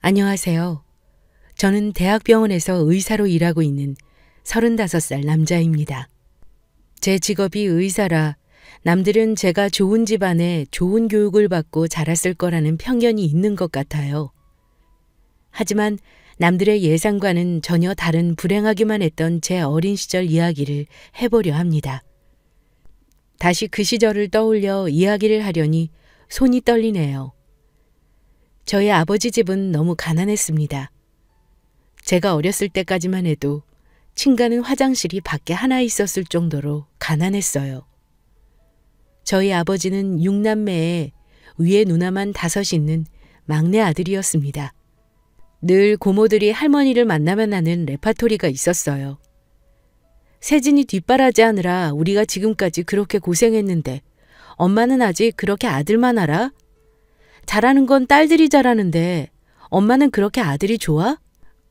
안녕하세요. 저는 대학병원에서 의사로 일하고 있는 35살 남자입니다. 제 직업이 의사라 남들은 제가 좋은 집안에 좋은 교육을 받고 자랐을 거라는 편견이 있는 것 같아요. 하지만 남들의 예상과는 전혀 다른 불행하기만 했던 제 어린 시절 이야기를 해보려 합니다. 다시 그 시절을 떠올려 이야기를 하려니 손이 떨리네요. 저희 아버지 집은 너무 가난했습니다. 제가 어렸을 때까지만 해도 층간은 화장실이 밖에 하나 있었을 정도로 가난했어요. 저희 아버지는 6남매에 위에 누나만 5 있는 막내 아들이었습니다. 늘 고모들이 할머니를 만나면 하는 레파토리가 있었어요. 세진이 뒷바라지하느라 우리가 지금까지 그렇게 고생했는데 엄마는 아직 그렇게 아들만 알아? 잘하는 건 딸들이 잘하는데 엄마는 그렇게 아들이 좋아?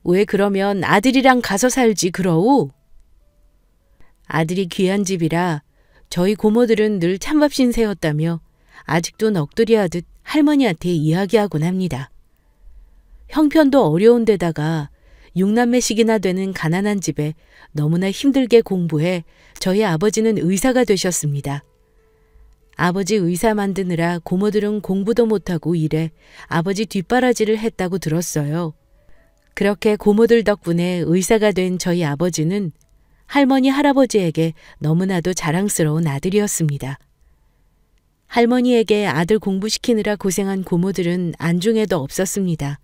왜 그러면 아들이랑 가서 살지 그러오? 아들이 귀한 집이라 저희 고모들은 늘 찬밥 신세였다며 아직도 넋두리하듯 할머니한테 이야기하곤 합니다. 형편도 어려운 데다가 6남매씩이나 되는 가난한 집에 너무나 힘들게 공부해 저희 아버지는 의사가 되셨습니다. 아버지 의사 만드느라 고모들은 공부도 못하고 일해 아버지 뒷바라지를 했다고 들었어요. 그렇게 고모들 덕분에 의사가 된 저희 아버지는 할머니 할아버지에게 너무나도 자랑스러운 아들이었습니다. 할머니에게 아들 공부시키느라 고생한 고모들은 안중에도 없었습니다.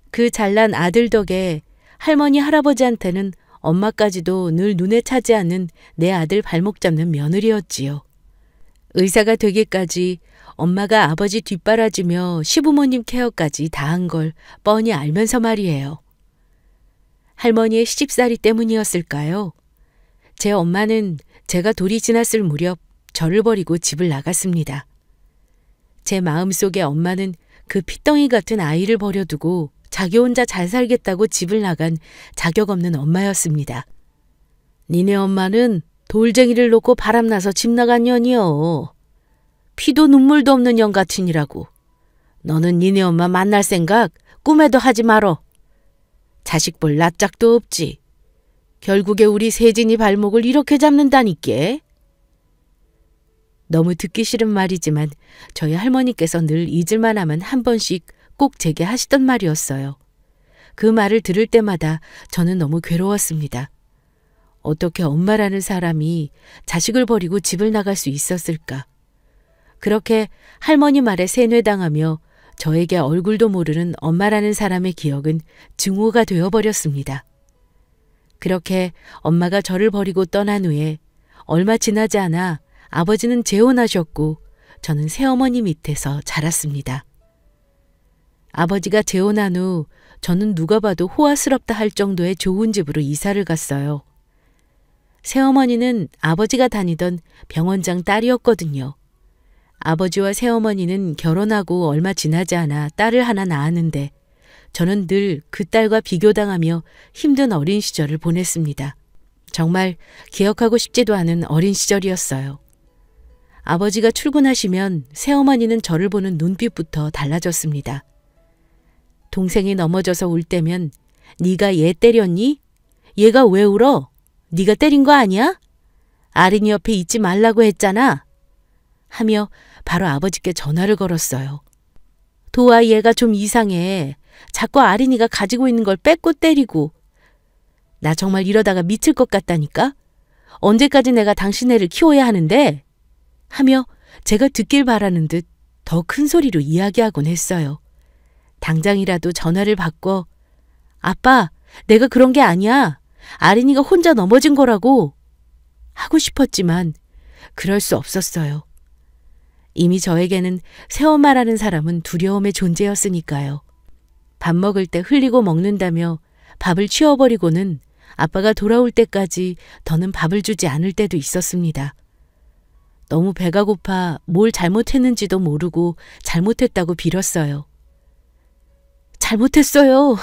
그 잘난 아들 덕에 할머니 할아버지한테는 엄마까지도 늘 눈에 차지 않는 내 아들 발목 잡는 며느리였지요. 의사가 되기까지 엄마가 아버지 뒷바라지며 시부모님 케어까지 다 한 걸 뻔히 알면서 말이에요. 할머니의 시집살이 때문이었을까요? 제 엄마는 제가 돌이 지났을 무렵 저를 버리고 집을 나갔습니다. 제 마음속에 엄마는 그 핏덩이 같은 아이를 버려두고 자기 혼자 잘 살겠다고 집을 나간 자격 없는 엄마였습니다. 니네 엄마는 돌쟁이를 놓고 바람나서 집 나간 년이여. 피도 눈물도 없는 년 같으니라고. 너는 니네 엄마 만날 생각 꿈에도 하지 말어. 자식 볼 낯짝도 없지. 결국에 우리 세진이 발목을 이렇게 잡는다니께. 너무 듣기 싫은 말이지만 저희 할머니께서 늘 잊을만 하면 한 번씩 꼭 제게 하시던 말이었어요. 그 말을 들을 때마다 저는 너무 괴로웠습니다. 어떻게 엄마라는 사람이 자식을 버리고 집을 나갈 수 있었을까? 그렇게 할머니 말에 세뇌당하며 저에게 얼굴도 모르는 엄마라는 사람의 기억은 증오가 되어버렸습니다. 그렇게 엄마가 저를 버리고 떠난 후에 얼마 지나지 않아 아버지는 재혼하셨고 저는 새어머니 밑에서 자랐습니다. 아버지가 재혼한 후 저는 누가 봐도 호화스럽다 할 정도의 좋은 집으로 이사를 갔어요. 새어머니는 아버지가 다니던 병원장 딸이었거든요. 아버지와 새어머니는 결혼하고 얼마 지나지 않아 딸을 하나 낳았는데 저는 늘 그 딸과 비교당하며 힘든 어린 시절을 보냈습니다. 정말 기억하고 싶지도 않은 어린 시절이었어요. 아버지가 출근하시면 새어머니는 저를 보는 눈빛부터 달라졌습니다. 동생이 넘어져서 울 때면 네가 얘 때렸니? 얘가 왜 울어? 네가 때린 거 아니야? 아린이 옆에 있지 말라고 했잖아. 하며 바로 아버지께 전화를 걸었어요. 도아 얘가 좀 이상해. 자꾸 아린이가 가지고 있는 걸 뺏고 때리고. 나 정말 이러다가 미칠 것 같다니까. 언제까지 내가 당신 애를 키워야 하는데? 하며 제가 듣길 바라는 듯 더 큰 소리로 이야기하곤 했어요. 당장이라도 전화를 바꿔 아빠, 내가 그런 게 아니야. 아린이가 혼자 넘어진 거라고 하고 싶었지만 그럴 수 없었어요. 이미 저에게는 새엄마라는 사람은 두려움의 존재였으니까요. 밥 먹을 때 흘리고 먹는다며 밥을 치워버리고는 아빠가 돌아올 때까지 더는 밥을 주지 않을 때도 있었습니다. 너무 배가 고파 뭘 잘못했는지도 모르고 잘못했다고 빌었어요. 잘못했어요.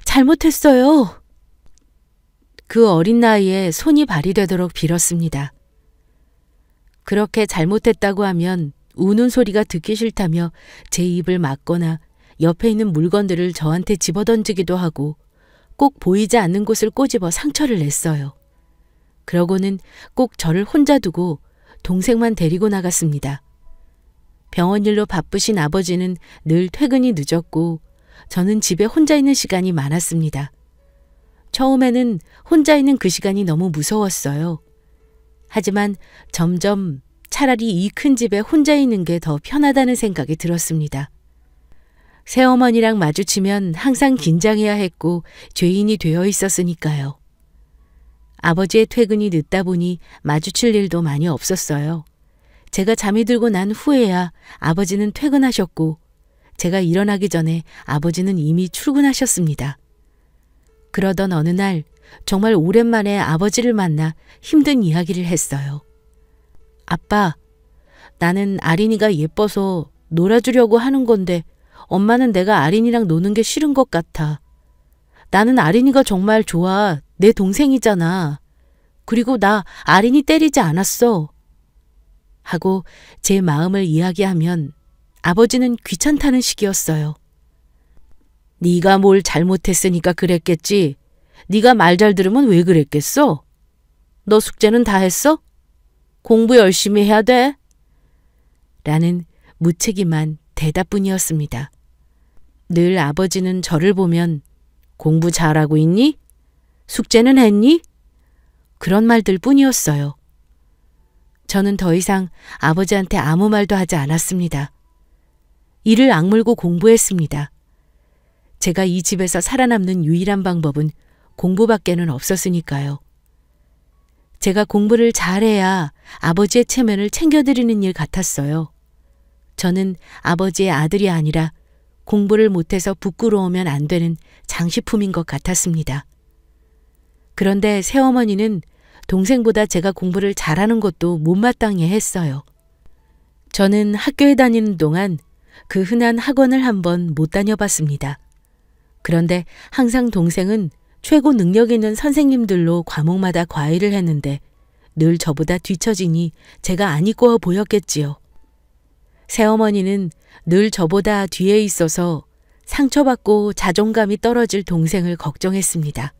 잘못했어요. 그 어린 나이에 손이 발이 되도록 빌었습니다. 그렇게 잘못했다고 하면 우는 소리가 듣기 싫다며 제 입을 막거나 옆에 있는 물건들을 저한테 집어던지기도 하고 꼭 보이지 않는 곳을 꼬집어 상처를 냈어요. 그러고는 꼭 저를 혼자 두고 동생만 데리고 나갔습니다. 병원 일로 바쁘신 아버지는 늘 퇴근이 늦었고 저는 집에 혼자 있는 시간이 많았습니다. 처음에는 혼자 있는 그 시간이 너무 무서웠어요. 하지만 점점 차라리 이 큰 집에 혼자 있는 게 더 편하다는 생각이 들었습니다. 새어머니랑 마주치면 항상 긴장해야 했고 죄인이 되어 있었으니까요. 아버지의 퇴근이 늦다 보니 마주칠 일도 많이 없었어요. 제가 잠이 들고 난 후에야 아버지는 퇴근하셨고 제가 일어나기 전에 아버지는 이미 출근하셨습니다. 그러던 어느 날 정말 오랜만에 아버지를 만나 힘든 이야기를 했어요. 아빠, 나는 아린이가 예뻐서 놀아주려고 하는 건데 엄마는 내가 아린이랑 노는 게 싫은 것 같아. 나는 아린이가 정말 좋아. 내 동생이잖아. 그리고 나 아린이 때리지 않았어. 하고 제 마음을 이야기하면 아버지는 귀찮다는 식이었어요. 네가 뭘 잘못했으니까 그랬겠지. 네가 말 잘 들으면 왜 그랬겠어? 너 숙제는 다 했어? 공부 열심히 해야 돼. 라는 무책임한 대답뿐이었습니다. 늘 아버지는 저를 보면 공부 잘하고 있니? 숙제는 했니? 그런 말들 뿐이었어요. 저는 더 이상 아버지한테 아무 말도 하지 않았습니다. 이를 악물고 공부했습니다. 제가 이 집에서 살아남는 유일한 방법은 공부밖에는 없었으니까요. 제가 공부를 잘해야 아버지의 체면을 챙겨드리는 일 같았어요. 저는 아버지의 아들이 아니라 공부를 못해서 부끄러우면 안 되는 장식품인 것 같았습니다. 그런데 새어머니는 동생보다 제가 공부를 잘하는 것도 못마땅해 했어요. 저는 학교에 다니는 동안 그 흔한 학원을 한번 못 다녀봤습니다. 그런데 항상 동생은 최고 능력 있는 선생님들로 과목마다 과외를 했는데 늘 저보다 뒤처지니 제가 안 이꼬아 보였겠지요. 새어머니는 늘 저보다 뒤에 있어서 상처받고 자존감이 떨어질 동생을 걱정했습니다.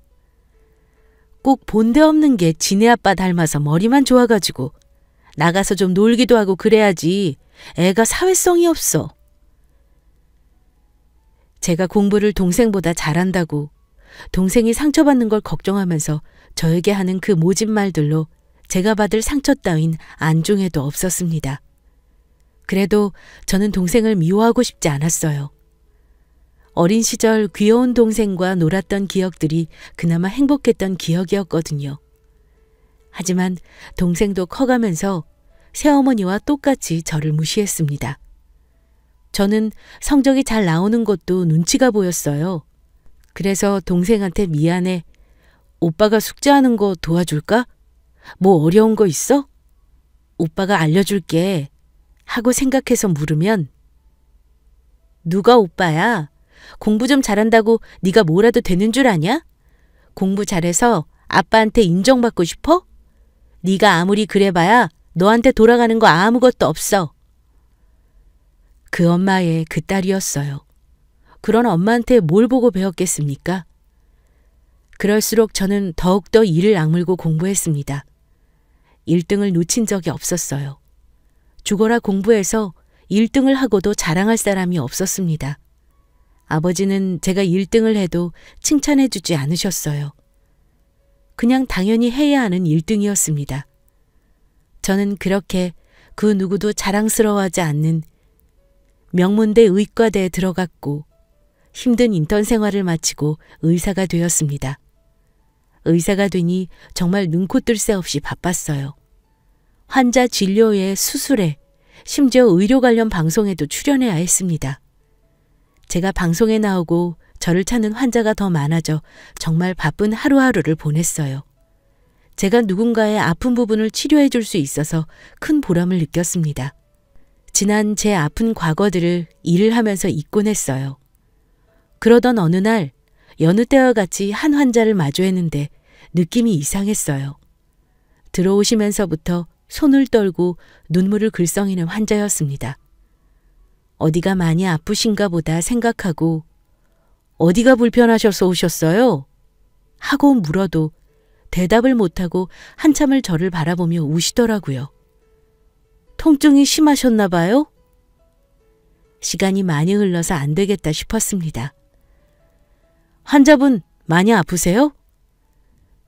꼭 본데없는 게 지네 아빠 닮아서 머리만 좋아가지고 나가서 좀 놀기도 하고 그래야지 애가 사회성이 없어. 제가 공부를 동생보다 잘한다고 동생이 상처받는 걸 걱정하면서 저에게 하는 그 모진 말들로 제가 받을 상처 따윈 안중에도 없었습니다. 그래도 저는 동생을 미워하고 싶지 않았어요. 어린 시절 귀여운 동생과 놀았던 기억들이 그나마 행복했던 기억이었거든요. 하지만 동생도 커가면서 새어머니와 똑같이 저를 무시했습니다. 저는 성적이 잘 나오는 것도 눈치가 보였어요. 그래서 동생한테 미안해. 오빠가 숙제하는 거 도와줄까? 뭐 어려운 거 있어? 오빠가 알려줄게. 하고 생각해서 물으면 누가 오빠야? 공부 좀 잘한다고 네가 뭐라도 되는 줄 아냐? 공부 잘해서 아빠한테 인정받고 싶어? 네가 아무리 그래봐야 너한테 돌아가는 거 아무것도 없어. 그 엄마의 그 딸이었어요. 그런 엄마한테 뭘 보고 배웠겠습니까? 그럴수록 저는 더욱더 이를 악물고 공부했습니다. 1등을 놓친 적이 없었어요. 죽어라 공부해서 1등을 하고도 자랑할 사람이 없었습니다. 아버지는 제가 1등을 해도 칭찬해 주지 않으셨어요. 그냥 당연히 해야 하는 1등이었습니다. 저는 그렇게 그 누구도 자랑스러워하지 않는 명문대 의과대에 들어갔고 힘든 인턴 생활을 마치고 의사가 되었습니다. 의사가 되니 정말 눈코 뜰 새 없이 바빴어요. 환자 진료에 수술에 심지어 의료 관련 방송에도 출연해야 했습니다. 제가 방송에 나오고 저를 찾는 환자가 더 많아져 정말 바쁜 하루하루를 보냈어요. 제가 누군가의 아픈 부분을 치료해 줄 수 있어서 큰 보람을 느꼈습니다. 지난 제 아픈 과거들을 일을 하면서 잊곤 했어요. 그러던 어느 날 여느 때와 같이 한 환자를 마주했는데 느낌이 이상했어요. 들어오시면서부터 손을 떨고 눈물을 글썽이는 환자였습니다. 어디가 많이 아프신가 보다 생각하고 어디가 불편하셔서 오셨어요? 하고 물어도 대답을 못하고 한참을 저를 바라보며 우시더라고요. 통증이 심하셨나 봐요? 시간이 많이 흘러서 안 되겠다 싶었습니다. 환자분 많이 아프세요?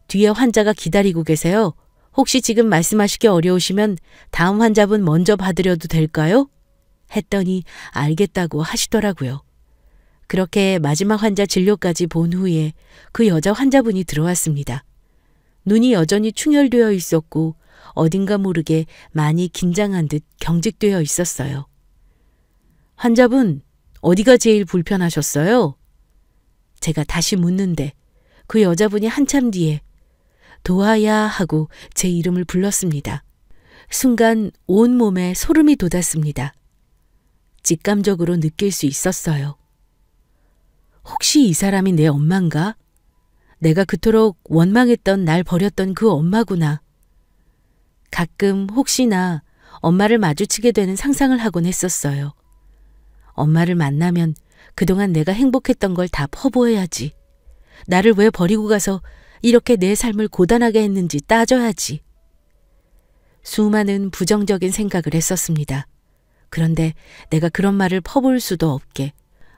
뒤에 환자가 기다리고 계세요. 혹시 지금 말씀하시기 어려우시면 다음 환자분 먼저 받으려도 될까요? 했더니 알겠다고 하시더라고요. 그렇게 마지막 환자 진료까지 본 후에 그 여자 환자분이 들어왔습니다. 눈이 여전히 충혈되어 있었고 어딘가 모르게 많이 긴장한 듯 경직되어 있었어요. 환자분, 어디가 제일 불편하셨어요? 제가 다시 묻는데 그 여자분이 한참 뒤에 도아야 하고 제 이름을 불렀습니다. 순간 온몸에 소름이 돋았습니다. 직감적으로 느낄 수 있었어요. 혹시 이 사람이 내 엄마인가? 내가 그토록 원망했던 날 버렸던 그 엄마구나. 가끔 혹시나 엄마를 마주치게 되는 상상을 하곤 했었어요. 엄마를 만나면 그동안 내가 행복했던 걸 다 퍼부어야지. 나를 왜 버리고 가서 이렇게 내 삶을 고단하게 했는지 따져야지. 수많은 부정적인 생각을 했었습니다. 그런데 내가 그런 말을 퍼부을 수도 없게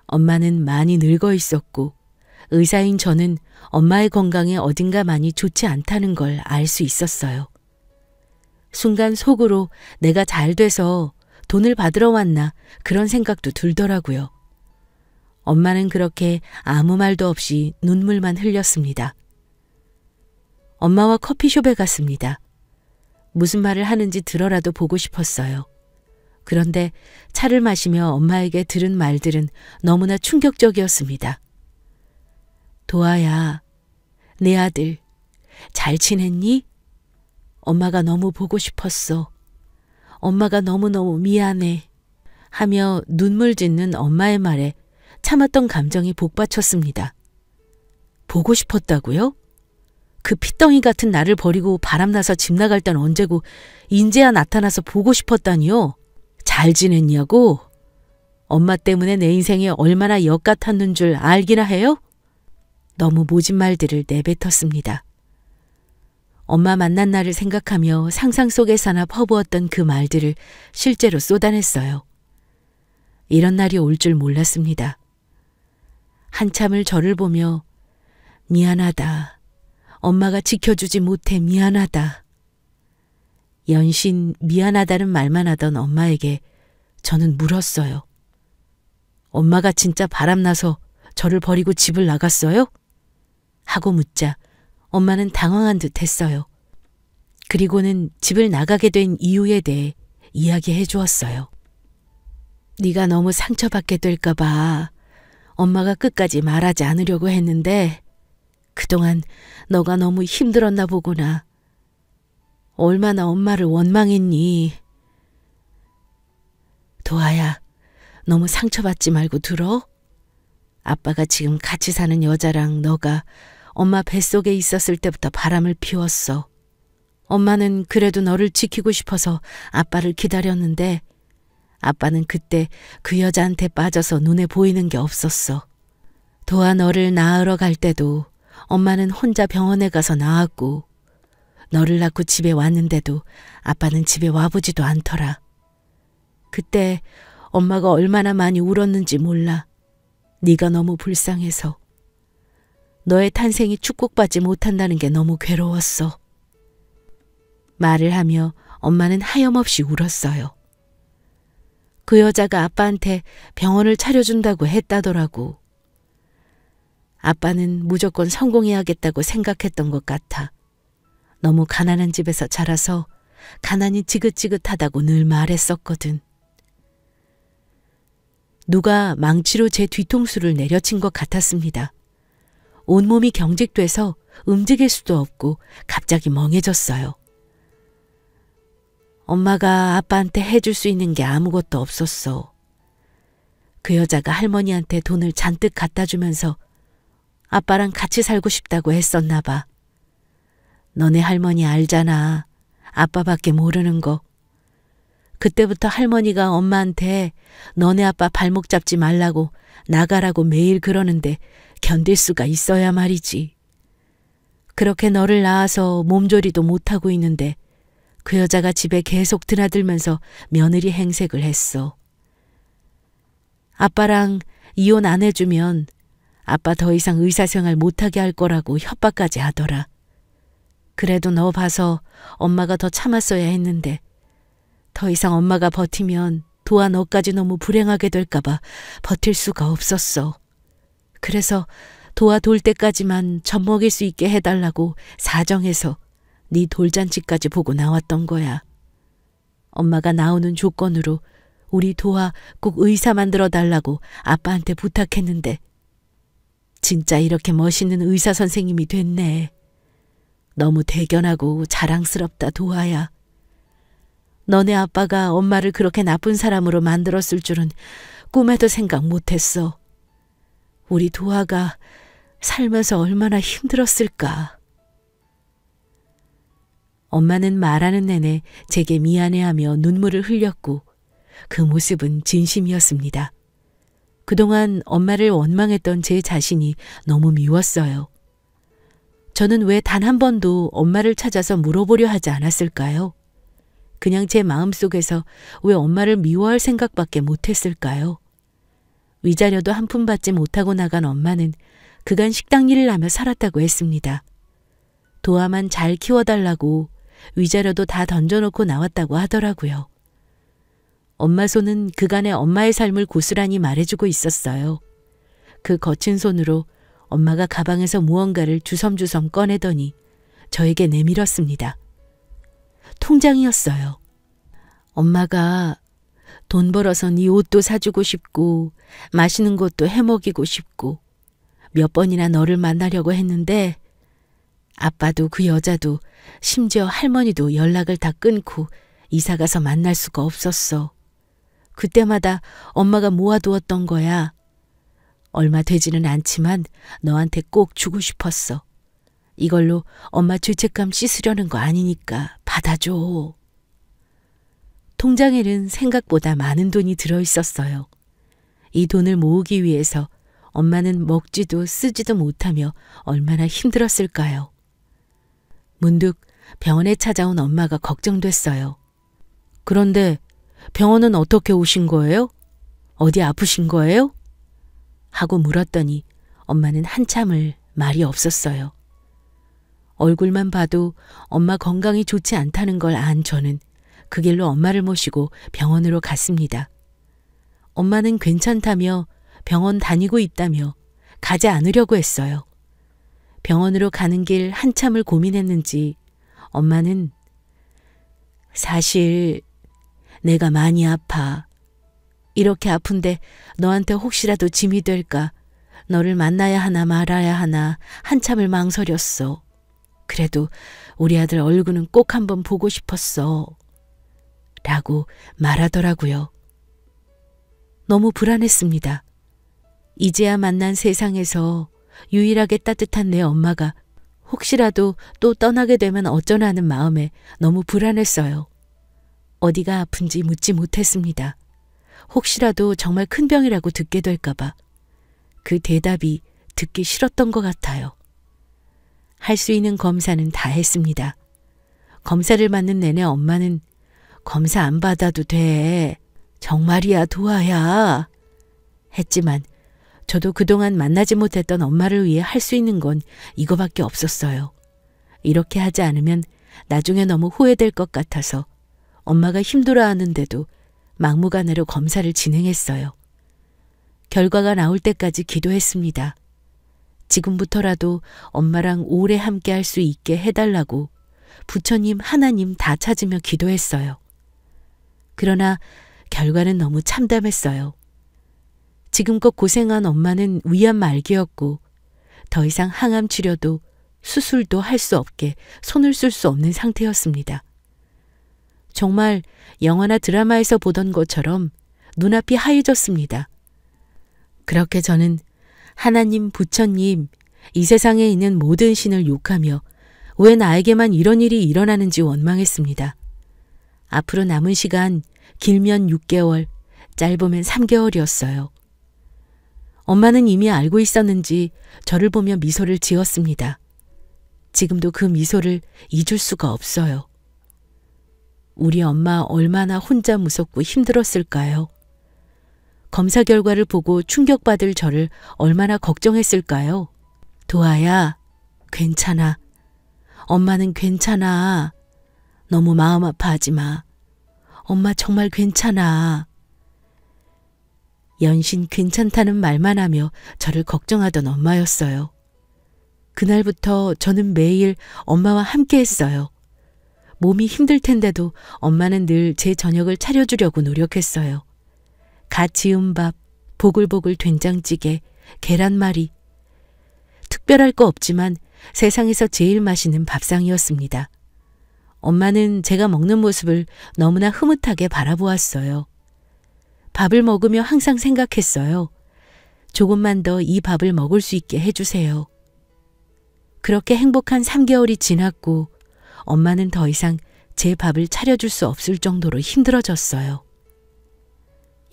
엄마는 많이 늙어 있었고 의사인 저는 엄마의 건강에 어딘가 많이 좋지 않다는 걸 알 수 있었어요. 순간 속으로 내가 잘 돼서 돈을 받으러 왔나 그런 생각도 들더라고요. 엄마는 그렇게 아무 말도 없이 눈물만 흘렸습니다. 엄마와 커피숍에 갔습니다. 무슨 말을 하는지 들어라도 보고 싶었어요. 그런데 차를 마시며 엄마에게 들은 말들은 너무나 충격적이었습니다. 도아야, 내 아들, 잘 지냈니? 엄마가 너무 보고 싶었어. 엄마가 너무너무 미안해. 하며 눈물 짓는 엄마의 말에 참았던 감정이 복받쳤습니다. 보고 싶었다고요? 그 핏덩이 같은 나를 버리고 바람나서 집 나갈 땐 언제고 인제야 나타나서 보고 싶었다니요? 잘 지냈냐고? 엄마 때문에 내 인생이 얼마나 역 같았는 줄 알기나 해요? 너무 모진 말들을 내뱉었습니다. 엄마 만난 날을 생각하며 상상 속에서나 퍼부었던 그 말들을 실제로 쏟아냈어요. 이런 날이 올 줄 몰랐습니다. 한참을 저를 보며 미안하다. 엄마가 지켜주지 못해 미안하다. 연신 미안하다는 말만 하던 엄마에게 저는 물었어요. 엄마가 진짜 바람나서 저를 버리고 집을 나갔어요? 하고 묻자 엄마는 당황한 듯 했어요. 그리고는 집을 나가게 된 이유에 대해 이야기해 주었어요. 네가 너무 상처받게 될까 봐 엄마가 끝까지 말하지 않으려고 했는데 그동안 너가 너무 힘들었나 보구나. 얼마나 엄마를 원망했니? 도아야, 너무 상처받지 말고 들어? 아빠가 지금 같이 사는 여자랑 너가 엄마 뱃속에 있었을 때부터 바람을 피웠어. 엄마는 그래도 너를 지키고 싶어서 아빠를 기다렸는데 아빠는 그때 그 여자한테 빠져서 눈에 보이는 게 없었어. 도아 너를 낳으러 갈 때도 엄마는 혼자 병원에 가서 나왔고 너를 낳고 집에 왔는데도 아빠는 집에 와보지도 않더라. 그때 엄마가 얼마나 많이 울었는지 몰라. 네가 너무 불쌍해서. 너의 탄생이 축복받지 못한다는 게 너무 괴로웠어. 말을 하며 엄마는 하염없이 울었어요. 그 여자가 아빠한테 병원을 차려준다고 했다더라고. 아빠는 무조건 성공해야겠다고 생각했던 것 같아. 너무 가난한 집에서 자라서 가난이 지긋지긋하다고 늘 말했었거든. 누가 망치로 제 뒤통수를 내려친 것 같았습니다. 온몸이 경직돼서 움직일 수도 없고 갑자기 멍해졌어요. 엄마가 아빠한테 해줄 수 있는 게 아무것도 없었어. 그 여자가 할머니한테 돈을 잔뜩 갖다 주면서 아빠랑 같이 살고 싶다고 했었나 봐. 너네 할머니 알잖아. 아빠밖에 모르는 거. 그때부터 할머니가 엄마한테 너네 아빠 발목 잡지 말라고 나가라고 매일 그러는데 견딜 수가 있어야 말이지. 그렇게 너를 낳아서 몸조리도 못하고 있는데 그 여자가 집에 계속 드나들면서 며느리 행색을 했어. 아빠랑 이혼 안 해주면 아빠 더 이상 의사생활 못하게 할 거라고 협박까지 하더라. 그래도 너 봐서 엄마가 더 참았어야 했는데 더 이상 엄마가 버티면 도아 너까지 너무 불행하게 될까봐 버틸 수가 없었어. 그래서 도아 돌 때까지만 젖 먹일 수 있게 해달라고 사정해서 네 돌잔치까지 보고 나왔던 거야. 엄마가 나오는 조건으로 우리 도아 꼭 의사 만들어 달라고 아빠한테 부탁했는데 진짜 이렇게 멋있는 의사 선생님이 됐네. 너무 대견하고 자랑스럽다, 도아야. 너네 아빠가 엄마를 그렇게 나쁜 사람으로 만들었을 줄은 꿈에도 생각 못했어. 우리 도아가 살면서 얼마나 힘들었을까. 엄마는 말하는 내내 제게 미안해하며 눈물을 흘렸고 그 모습은 진심이었습니다. 그동안 엄마를 원망했던 제 자신이 너무 미웠어요. 저는 왜 단 한 번도 엄마를 찾아서 물어보려 하지 않았을까요? 그냥 제 마음속에서 왜 엄마를 미워할 생각밖에 못했을까요? 위자료도 한 푼 받지 못하고 나간 엄마는 그간 식당 일을 하며 살았다고 했습니다. 도아만 잘 키워달라고 위자료도 다 던져놓고 나왔다고 하더라고요. 엄마 손은 그간의 엄마의 삶을 고스란히 말해주고 있었어요. 그 거친 손으로 엄마가 가방에서 무언가를 주섬주섬 꺼내더니 저에게 내밀었습니다. 통장이었어요. 엄마가 돈 벌어서 네 옷도 사주고 싶고 맛있는 것도 해먹이고 싶고 몇 번이나 너를 만나려고 했는데 아빠도 그 여자도 심지어 할머니도 연락을 다 끊고 이사가서 만날 수가 없었어. 그때마다 엄마가 모아두었던 거야. 얼마 되지는 않지만 너한테 꼭 주고 싶었어. 이걸로 엄마 죄책감 씻으려는 거 아니니까 받아줘. 통장에는 생각보다 많은 돈이 들어있었어요. 이 돈을 모으기 위해서 엄마는 먹지도 쓰지도 못하며 얼마나 힘들었을까요? 문득 병원에 찾아온 엄마가 걱정됐어요. 그런데 병원은 어떻게 오신 거예요? 어디 아프신 거예요? 하고 물었더니 엄마는 한참을 말이 없었어요. 얼굴만 봐도 엄마 건강이 좋지 않다는 걸 안 저는 그 길로 엄마를 모시고 병원으로 갔습니다. 엄마는 괜찮다며 병원 다니고 있다며 가지 않으려고 했어요. 병원으로 가는 길 한참을 고민했는지 엄마는 사실 내가 많이 아파. 이렇게 아픈데 너한테 혹시라도 짐이 될까 너를 만나야 하나 말아야 하나 한참을 망설였어. 그래도 우리 아들 얼굴은 꼭 한번 보고 싶었어. 라고 말하더라고요. 너무 불안했습니다. 이제야 만난 세상에서 유일하게 따뜻한 내 엄마가 혹시라도 또 떠나게 되면 어쩌나 하는 마음에 너무 불안했어요. 어디가 아픈지 묻지 못했습니다. 혹시라도 정말 큰 병이라고 듣게 될까 봐. 그 대답이 듣기 싫었던 것 같아요. 할 수 있는 검사는 다 했습니다. 검사를 받는 내내 엄마는 검사 안 받아도 돼. 정말이야, 도아야. 했지만 저도 그동안 만나지 못했던 엄마를 위해 할 수 있는 건 이거밖에 없었어요. 이렇게 하지 않으면 나중에 너무 후회될 것 같아서 엄마가 힘들어하는데도 막무가내로 검사를 진행했어요. 결과가 나올 때까지 기도했습니다. 지금부터라도 엄마랑 오래 함께 할 수 있게 해달라고 부처님, 하나님 다 찾으며 기도했어요. 그러나 결과는 너무 참담했어요. 지금껏 고생한 엄마는 위암 말기였고 더 이상 항암 치료도 수술도 할 수 없게 손을 쓸 수 없는 상태였습니다. 정말 영화나 드라마에서 보던 것처럼 눈앞이 하얘졌습니다. 그렇게 저는 하나님, 부처님, 이 세상에 있는 모든 신을 욕하며 왜 나에게만 이런 일이 일어나는지 원망했습니다. 앞으로 남은 시간 길면 6개월, 짧으면 3개월이었어요. 엄마는 이미 알고 있었는지 저를 보며 미소를 지었습니다. 지금도 그 미소를 잊을 수가 없어요. 우리 엄마 얼마나 혼자 무섭고 힘들었을까요? 검사 결과를 보고 충격받을 저를 얼마나 걱정했을까요? 도아야, 괜찮아. 엄마는 괜찮아. 너무 마음 아파하지 마. 엄마 정말 괜찮아. 연신 괜찮다는 말만 하며 저를 걱정하던 엄마였어요. 그날부터 저는 매일 엄마와 함께 했어요. 몸이 힘들 텐데도 엄마는 늘 제 저녁을 차려주려고 노력했어요. 갓 지은 밥, 보글보글 된장찌개, 계란말이. 특별할 거 없지만 세상에서 제일 맛있는 밥상이었습니다. 엄마는 제가 먹는 모습을 너무나 흐뭇하게 바라보았어요. 밥을 먹으며 항상 생각했어요. 조금만 더 이 밥을 먹을 수 있게 해주세요. 그렇게 행복한 3개월이 지났고 엄마는 더 이상 제 밥을 차려줄 수 없을 정도로 힘들어졌어요.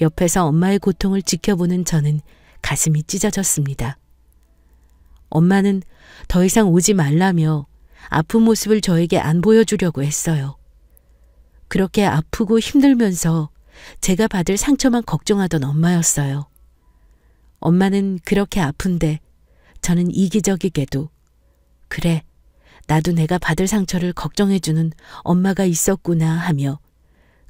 옆에서 엄마의 고통을 지켜보는 저는 가슴이 찢어졌습니다. 엄마는 더 이상 오지 말라며 아픈 모습을 저에게 안 보여주려고 했어요. 그렇게 아프고 힘들면서 제가 받을 상처만 걱정하던 엄마였어요. 엄마는 그렇게 아픈데 저는 이기적이게도 그래, 나도 내가 받을 상처를 걱정해주는 엄마가 있었구나 하며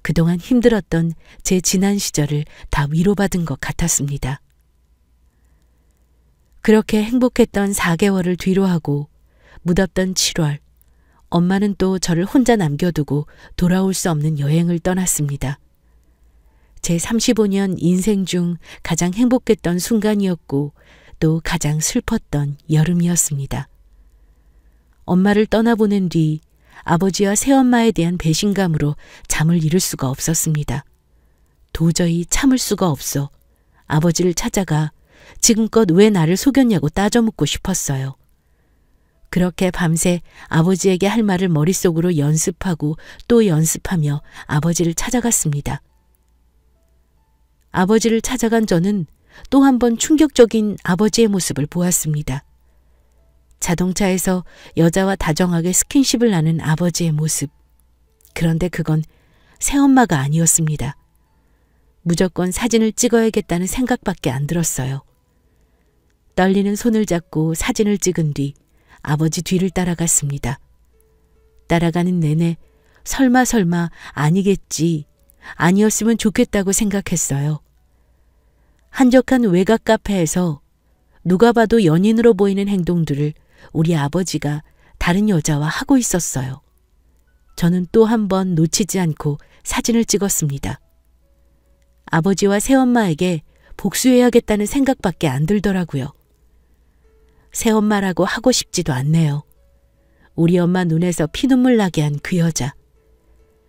그동안 힘들었던 제 지난 시절을 다 위로받은 것 같았습니다. 그렇게 행복했던 4개월을 뒤로하고 무덥던 7월, 엄마는 또 저를 혼자 남겨두고 돌아올 수 없는 여행을 떠났습니다. 제 35년 인생 중 가장 행복했던 순간이었고 또 가장 슬펐던 여름이었습니다. 엄마를 떠나보낸 뒤 아버지와 새엄마에 대한 배신감으로 잠을 이룰 수가 없었습니다. 도저히 참을 수가 없어 아버지를 찾아가 지금껏 왜 나를 속였냐고 따져 묻고 싶었어요. 그렇게 밤새 아버지에게 할 말을 머릿속으로 연습하고 또 연습하며 아버지를 찾아갔습니다. 아버지를 찾아간 저는 또 한 번 충격적인 아버지의 모습을 보았습니다. 자동차에서 여자와 다정하게 스킨십을 나눈 아버지의 모습. 그런데 그건 새엄마가 아니었습니다. 무조건 사진을 찍어야겠다는 생각밖에 안 들었어요. 떨리는 손을 잡고 사진을 찍은 뒤 아버지 뒤를 따라갔습니다. 따라가는 내내 설마 아니겠지, 아니었으면 좋겠다고 생각했어요. 한적한 외곽 카페에서 누가 봐도 연인으로 보이는 행동들을 우리 아버지가 다른 여자와 하고 있었어요. 저는 또 한 번 놓치지 않고 사진을 찍었습니다. 아버지와 새엄마에게 복수해야겠다는 생각밖에 안 들더라고요. 새엄마라고 하고 싶지도 않네요. 우리 엄마 눈에서 피눈물 나게 한 그 여자.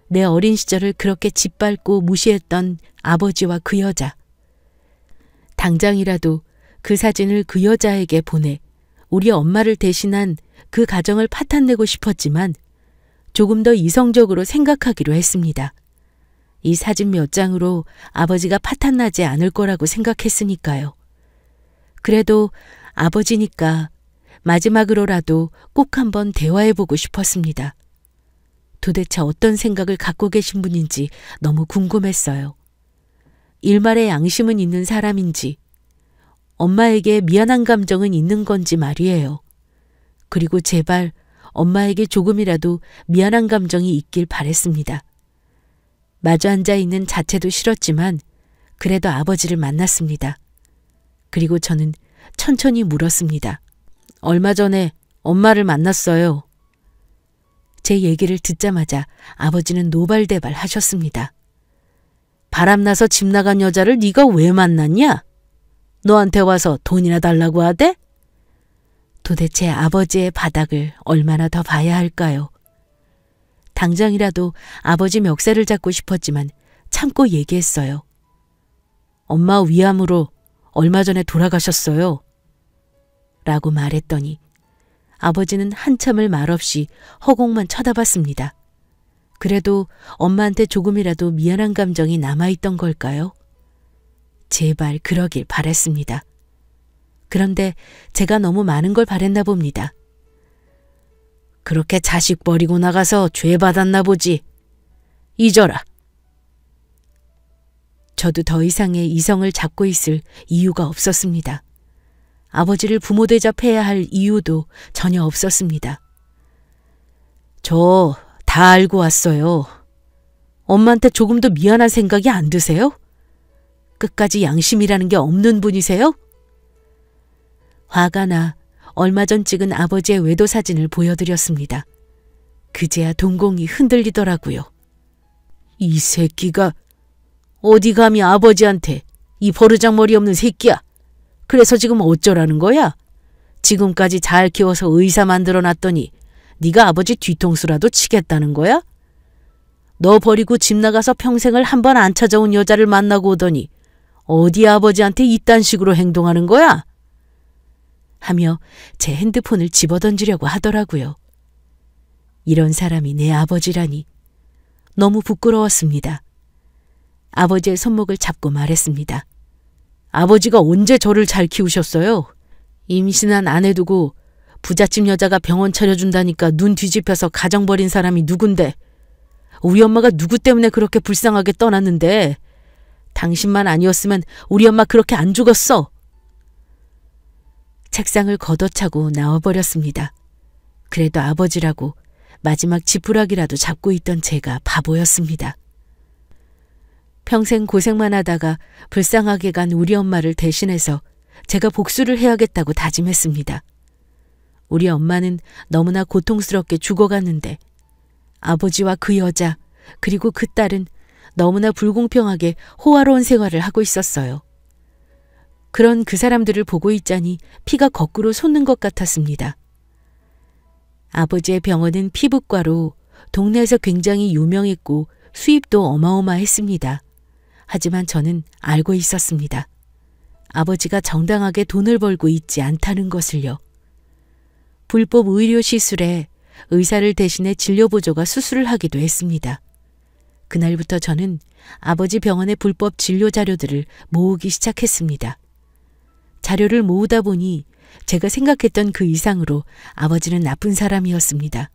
내 어린 시절을 그렇게 짓밟고 무시했던 아버지와 그 여자. 당장이라도 그 사진을 그 여자에게 보내 우리 엄마를 대신한 그 가정을 파탄내고 싶었지만 조금 더 이성적으로 생각하기로 했습니다. 이 사진 몇 장으로 아버지가 파탄나지 않을 거라고 생각했으니까요. 그래도 아버지니까 마지막으로라도 꼭 한번 대화해보고 싶었습니다. 도대체 어떤 생각을 갖고 계신 분인지 너무 궁금했어요. 일말의 양심은 있는 사람인지 엄마에게 미안한 감정은 있는 건지 말이에요. 그리고 제발 엄마에게 조금이라도 미안한 감정이 있길 바랬습니다. 마주 앉아 있는 자체도 싫었지만 그래도 아버지를 만났습니다. 그리고 저는 천천히 물었습니다. 얼마 전에 엄마를 만났어요. 제 얘기를 듣자마자 아버지는 노발대발 하셨습니다. 바람나서 집 나간 여자를 네가 왜 만났냐? 너한테 와서 돈이나 달라고 하대? 도대체 아버지의 바닥을 얼마나 더 봐야 할까요? 당장이라도 아버지 멱살을 잡고 싶었지만 참고 얘기했어요. 엄마 위암으로 얼마 전에 돌아가셨어요. 라고 말했더니 아버지는 한참을 말없이 허공만 쳐다봤습니다. 그래도 엄마한테 조금이라도 미안한 감정이 남아있던 걸까요? 제발 그러길 바랬습니다. 그런데 제가 너무 많은 걸 바랬나 봅니다. 그렇게 자식 버리고 나가서 죄 받았나 보지. 잊어라. 저도 더 이상의 이성을 잡고 있을 이유가 없었습니다. 아버지를 부모 대접해야 할 이유도 전혀 없었습니다. 저 다 알고 왔어요. 엄마한테 조금도 미안한 생각이 안 드세요? 끝까지 양심이라는 게 없는 분이세요? 화가 나 얼마 전 찍은 아버지의 외도 사진을 보여드렸습니다. 그제야 동공이 흔들리더라고요. 이 새끼가 어디 감히 아버지한테 이 버르장머리 없는 새끼야. 그래서 지금 어쩌라는 거야? 지금까지 잘 키워서 의사 만들어놨더니 네가 아버지 뒤통수라도 치겠다는 거야? 너 버리고 집 나가서 평생을 한 번 안 찾아온 여자를 만나고 오더니 어디 아버지한테 이딴 식으로 행동하는 거야? 하며 제 핸드폰을 집어던지려고 하더라고요. 이런 사람이 내 아버지라니 너무 부끄러웠습니다. 아버지의 손목을 잡고 말했습니다. 아버지가 언제 저를 잘 키우셨어요? 임신한 아내 두고 부잣집 여자가 병원 차려준다니까 눈 뒤집혀서 가정 버린 사람이 누군데? 우리 엄마가 누구 때문에 그렇게 불쌍하게 떠났는데 당신만 아니었으면 우리 엄마 그렇게 안 죽었어. 책상을 걷어차고 나와버렸습니다. 그래도 아버지라고 마지막 지푸라기라도 잡고 있던 제가 바보였습니다. 평생 고생만 하다가 불쌍하게 간 우리 엄마를 대신해서 제가 복수를 해야겠다고 다짐했습니다. 우리 엄마는 너무나 고통스럽게 죽어갔는데 아버지와 그 여자 그리고 그 딸은 너무나 불공평하게 호화로운 생활을 하고 있었어요. 그런 그 사람들을 보고 있자니 피가 거꾸로 솟는 것 같았습니다. 아버지의 병원은 피부과로 동네에서 굉장히 유명했고 수입도 어마어마했습니다. 하지만 저는 알고 있었습니다. 아버지가 정당하게 돈을 벌고 있지 않다는 것을요. 불법 의료 시술에 의사를 대신해 진료보조가 수술을 하기도 했습니다. 그날부터 저는 아버지 병원의 불법 진료 자료들을 모으기 시작했습니다. 자료를 모으다 보니 제가 생각했던 그 이상으로 아버지는 나쁜 사람이었습니다.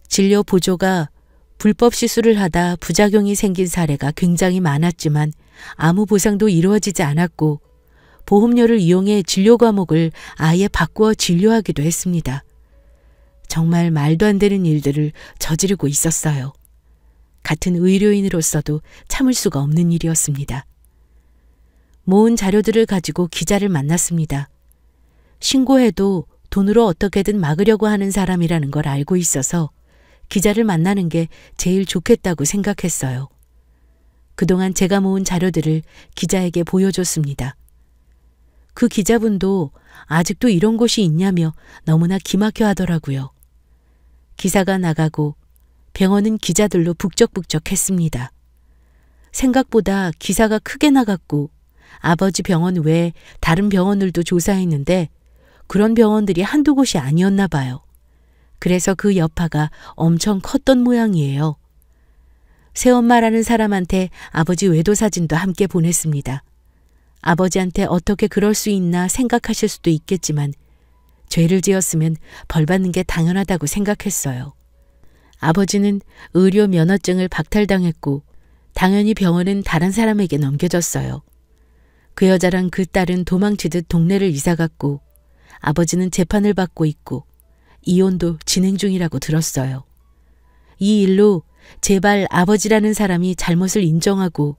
진료 보조가 불법 시술을 하다 부작용이 생긴 사례가 굉장히 많았지만 아무 보상도 이루어지지 않았고 보험료를 이용해 진료 과목을 아예 바꾸어 진료하기도 했습니다. 정말 말도 안 되는 일들을 저지르고 있었어요. 같은 의료인으로서도 참을 수가 없는 일이었습니다. 모은 자료들을 가지고 기자를 만났습니다. 신고해도 돈으로 어떻게든 막으려고 하는 사람이라는 걸 알고 있어서 기자를 만나는 게 제일 좋겠다고 생각했어요. 그동안 제가 모은 자료들을 기자에게 보여줬습니다. 그 기자분도 아직도 이런 곳이 있냐며 너무나 기막혀 하더라고요. 기사가 나가고 병원은 기자들로 북적북적했습니다. 생각보다 기사가 크게 나갔고 아버지 병원 외에 다른 병원들도 조사했는데 그런 병원들이 한두 곳이 아니었나 봐요. 그래서 그 여파가 엄청 컸던 모양이에요. 새엄마라는 사람한테 아버지 외도 사진도 함께 보냈습니다. 아버지한테 어떻게 그럴 수 있나 생각하실 수도 있겠지만 죄를 지었으면 벌 받는 게 당연하다고 생각했어요. 아버지는 의료 면허증을 박탈당했고 당연히 병원은 다른 사람에게 넘겨졌어요. 그 여자랑 그 딸은 도망치듯 동네를 이사갔고 아버지는 재판을 받고 있고 이혼도 진행 중이라고 들었어요. 이 일로 제발 아버지라는 사람이 잘못을 인정하고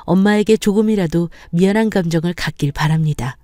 엄마에게 조금이라도 미안한 감정을 갖길 바랍니다.